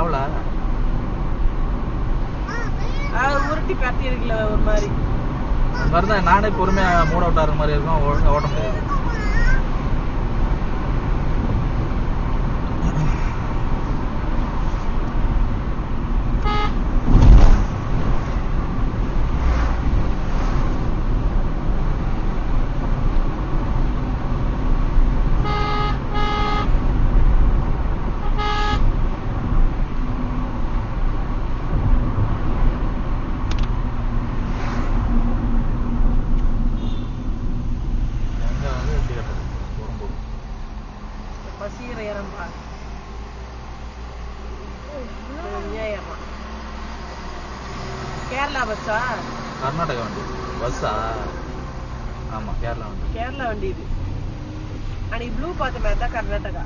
நாவலா உருட்டி பரட்டி இருக்குல்ல ஒரு மாதிரி. அந்த மாதிரி தான் நானே பொறுமையா மூட அவுட் ஆகிற மாதிரி இருக்கும். ஒழுங்கா ஓட்ட முடியாது. கேரளா பஸ்ஸா? கர்நாடகா வண்டி பஸ்ஸா? ஆமா கேரளா வண்டி. கேரளா வண்டி இது. அன்னைக்கு ப்ளூ பார்த்த மாதிரி தான் கர்நாடகா.